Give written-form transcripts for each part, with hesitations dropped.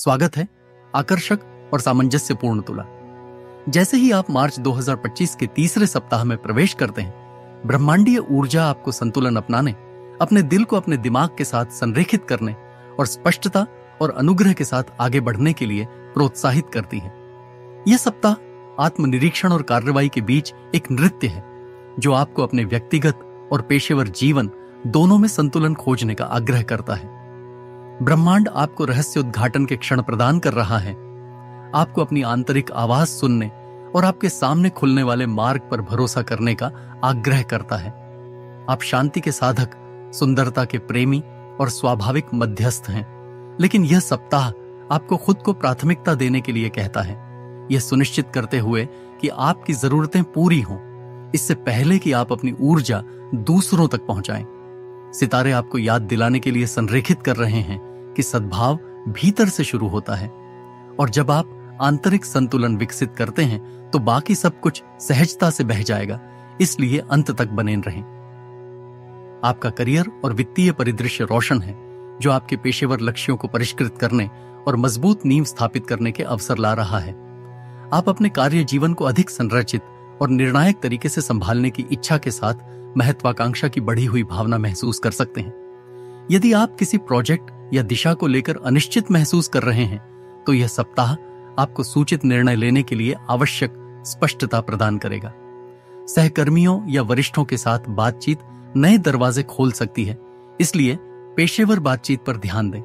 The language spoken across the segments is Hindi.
स्वागत है आकर्षक और सामंजस्यपूर्ण तुला। जैसे ही आप मार्च 2025 के तीसरे सप्ताह में प्रवेश करते हैं, ब्रह्मांडीय ऊर्जा आपको संतुलन अपनाने, अपने दिल को अपने दिमाग के साथ संरेखित करने और स्पष्टता और अनुग्रह के साथ आगे बढ़ने के लिए प्रोत्साहित करती है। यह सप्ताह आत्मनिरीक्षण और कार्रवाई के बीच एक नृत्य है जो आपको अपने व्यक्तिगत और पेशेवर जीवन दोनों में संतुलन खोजने का आग्रह करता है। ब्रह्मांड आपको रहस्योद्घाटन के क्षण प्रदान कर रहा है, आपको अपनी आंतरिक आवाज सुनने और आपके सामने खुलने वाले मार्ग पर भरोसा करने का आग्रह करता है। आप शांति के साधक, सुंदरता के प्रेमी और स्वाभाविक मध्यस्थ हैं, लेकिन यह सप्ताह आपको खुद को प्राथमिकता देने के लिए कहता है, यह सुनिश्चित करते हुए कि आपकी जरूरतें पूरी हों, इससे पहले कि आप अपनी ऊर्जा दूसरों तक पहुंचाएं। सितारे आपको याद दिलाने के लिए संरेखित कर रहे हैं कि सद्भाव भीतर से शुरू होता है, और जब आप आंतरिक संतुलन विकसित करते हैं तो बाकी सब कुछ सहजता से बह जाएगा। इसलिए अंत तक बने रहें। आपका करियर और वित्तीय परिदृश्य रोशन है, जो आपके पेशेवर लक्ष्यों को परिष्कृत करने और मजबूत नींव स्थापित करने के अवसर ला रहा है। आप अपने कार्य जीवन को अधिक संरचित और निर्णायक तरीके से संभालने की इच्छा के साथ महत्वाकांक्षा की बढ़ी हुई भावना महसूस कर सकते हैं। यदि आप किसी प्रोजेक्ट या दिशा को लेकर अनिश्चित महसूस कर रहे हैं, तो यह सप्ताह आपको सूचित निर्णय लेने के लिए आवश्यक स्पष्टता प्रदान करेगा। सहकर्मियों या वरिष्ठों के साथ बातचीत नए दरवाजे खोल सकती है, इसलिए पेशेवर बातचीत पर ध्यान दें,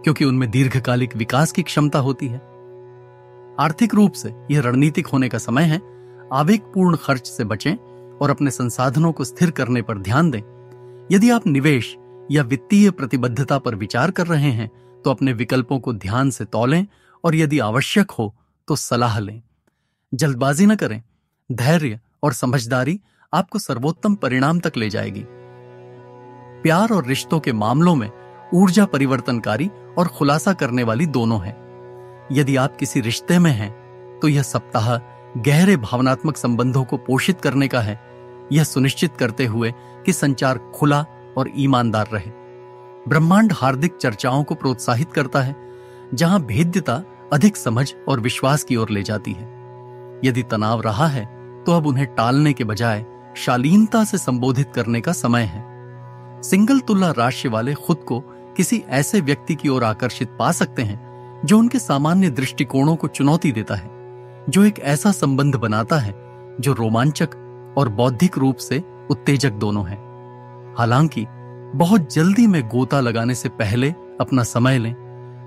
क्योंकि उनमें दीर्घकालिक विकास की क्षमता होती है। आर्थिक रूप से यह रणनीतिक होने का समय है। आवेगपूर्ण खर्च से बचें और अपने संसाधनों को स्थिर करने पर ध्यान दें। यदि आप निवेश या वित्तीय प्रतिबद्धता पर विचार कर रहे हैं, तो अपने विकल्पों को ध्यान से तौलें और यदि आवश्यक हो तो सलाह लें। जल्दबाजी न करें। धैर्य और समझदारी आपको सर्वोत्तम परिणाम तक ले जाएगी। प्यार और रिश्तों के मामलों में ऊर्जा परिवर्तनकारी और खुलासा करने वाली दोनों है। यदि आप किसी रिश्ते में हैं, तो यह सप्ताह गहरे भावनात्मक संबंधों को पोषित करने का है, यह सुनिश्चित करते हुए कि संचार खुला और ईमानदार रहे। ब्रह्मांड हार्दिक चर्चाओं को प्रोत्साहित करता है, जहां भेद्यता अधिक समझ और विश्वास की ओर ले जाती है। यदि तनाव रहा है, तो अब उन्हें टालने के बजाय शालीनता से संबोधित करने का समय है। सिंगल तुला राशि वाले खुद को किसी ऐसे व्यक्ति की ओर आकर्षित पा सकते हैं जो उनके सामान्य दृष्टिकोणों को चुनौती देता है, जो एक ऐसा संबंध बनाता है जो रोमांचक और बौद्धिक रूप से उत्तेजक दोनों है। हालांकि बहुत जल्दी में गोता लगाने से पहले अपना समय लें।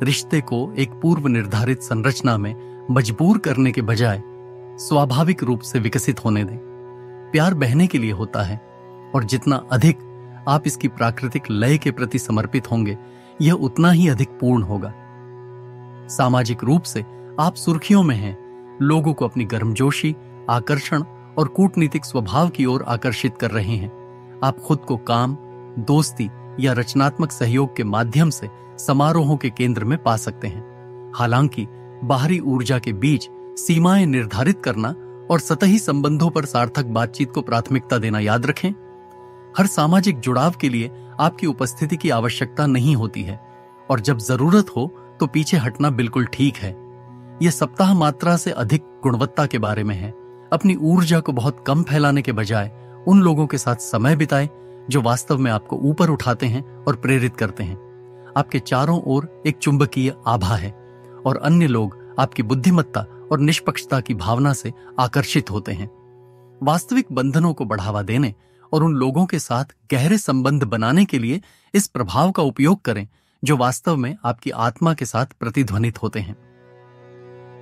रिश्ते को एक पूर्व निर्धारित संरचना में मजबूर करने के बजाय स्वाभाविक रूप से विकसित होने दें। प्यार बहने के लिए होता है, और जितना अधिक आप इसकी प्राकृतिक लय के प्रति समर्पित होंगे, यह उतना ही अधिक पूर्ण होगा। सामाजिक रूप से आप सुर्खियों में हैं। लोगों को अपनी गर्मजोशी, आकर्षण और कूटनीतिक स्वभाव की ओर आकर्षित कर रहे हैं। आप खुद को काम, दोस्ती या रचनात्मक सहयोग के माध्यम से समारोहों के केंद्र में पा सकते हैं। हालांकि बाहरी ऊर्जा के बीच सीमाएं निर्धारित करना और सतही संबंधों पर सार्थक बातचीत को प्राथमिकता देना याद रखें। हर सामाजिक जुड़ाव के लिए आपकी उपस्थिति की आवश्यकता नहीं होती है, और जब जरूरत हो तो पीछे हटना बिल्कुल ठीक है। यह सप्ताह मात्रा से अधिक गुणवत्ता के बारे में है। अपनी ऊर्जा को बहुत कम फैलाने के बजाय उन लोगों के साथ समय बिताएं जो वास्तव में आपको ऊपर उठाते हैं और प्रेरित करते हैं। आपके चारों ओर एक चुंबकीय आभा है, और अन्य लोग आपकी बुद्धिमत्ता और निष्पक्षता की भावना से आकर्षित होते हैं। वास्तविक बंधनों को बढ़ावा देने और उन लोगों के साथ गहरे संबंध बनाने के लिए इस प्रभाव का उपयोग करें जो वास्तव में आपकी आत्मा के साथ प्रतिध्वनित होते हैं।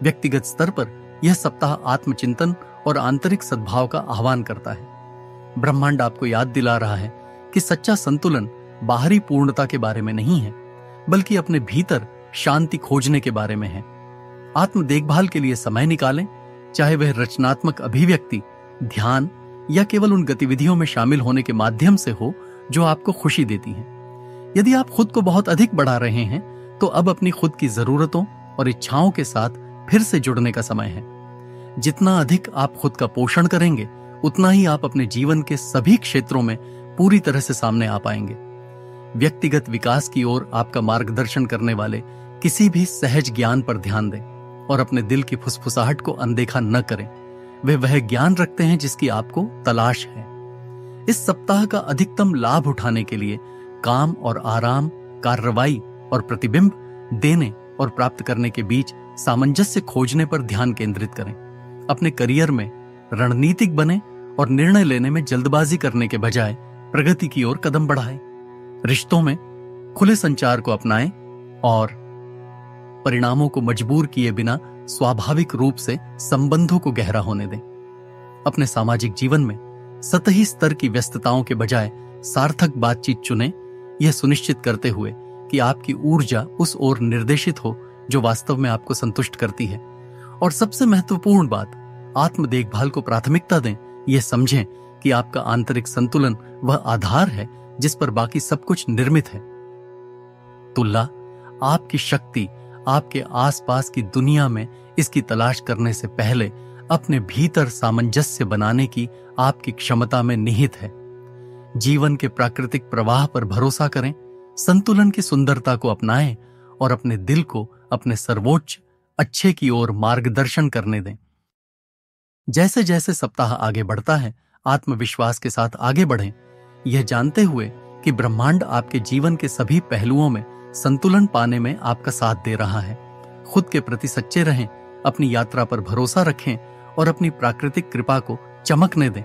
व्यक्तिगत स्तर पर यह सप्ताह आत्मचिंतन और आंतरिक सद्भाव का आह्वान करता है। ब्रह्मांड आपको याद दिला रहा है कि सच्चा संतुलन बाहरी पूर्णता के बारे में नहीं है, बल्कि अपने भीतर शांति खोजने के बारे में है। आत्म देखभाल के लिए समय निकालें, चाहे वह रचनात्मक अभिव्यक्ति, ध्यान या केवल उन गतिविधियों में शामिल होने के माध्यम से हो जो आपको खुशी देती हैं। यदि आप खुद को बहुत अधिक बढ़ा रहे हैं, तो अब अपनी खुद की जरूरतों और इच्छाओं के साथ फिर से जुड़ने का समय है। जितना अधिक आप खुद का पोषण करेंगे, उतना ही आप अपने जीवन के सभी क्षेत्रों में पूरी तरह से सामने आ पाएंगे। व्यक्तिगत विकास की ओर आपका मार्गदर्शन करने वाले किसी भी सहज ज्ञान पर ध्यान दें और अपने दिल की फुसफुसाहट को अनदेखा न करें। वे वह ज्ञान रखते हैं जिसकी आपको तलाश है। इस सप्ताह का अधिकतम लाभ उठाने के लिए काम और आराम, कार्रवाई और प्रतिबिंब, देने और प्राप्त करने के बीच सामंजस्य खोजने पर ध्यान केंद्रित करें। अपने करियर में रणनीतिक बने और निर्णय लेने में जल्दबाजी करने के बजाय प्रगति की ओर कदम बढ़ाएं। रिश्तों में खुले संचार को अपनाएं और परिणामों को मजबूर किए बिना स्वाभाविक रूप से संबंधों को गहरा होने दें। अपने सामाजिक जीवन में सतही स्तर की व्यस्तताओं के बजाय सार्थक बातचीत चुनें, यह सुनिश्चित करते हुए कि आपकी ऊर्जा उस ओर निर्देशित हो जो वास्तव में आपको संतुष्ट करती है। और सबसे महत्वपूर्ण बात, आत्म देखभाल को प्राथमिकता दें। यह समझें कि आपका आंतरिक संतुलन वह आधार है जिस पर बाकी सब कुछ निर्मित है। तुला, आपकी शक्ति आपके आसपास की दुनिया में इसकी तलाश करने से पहले अपने भीतर सामंजस्य बनाने की आपकी क्षमता में निहित है। जीवन के प्राकृतिक प्रवाह पर भरोसा करें, संतुलन की सुंदरता को अपनाएं और अपने दिल को अपने सर्वोच्च अच्छे की ओर मार्गदर्शन करने दें। जैसे जैसे सप्ताह आगे बढ़ता है, आत्मविश्वास के साथ आगे बढ़ें, यह जानते हुए कि ब्रह्मांड आपके जीवन के सभी पहलुओं में संतुलन पाने में आपका साथ दे रहा है। खुद के प्रति सच्चे रहें, अपनी यात्रा पर भरोसा रखें और अपनी प्राकृतिक कृपा को चमकने दें।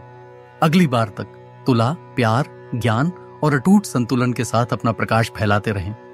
अगली बार तक तुला प्यार, ज्ञान और अटूट संतुलन के साथ अपना प्रकाश फैलाते रहें।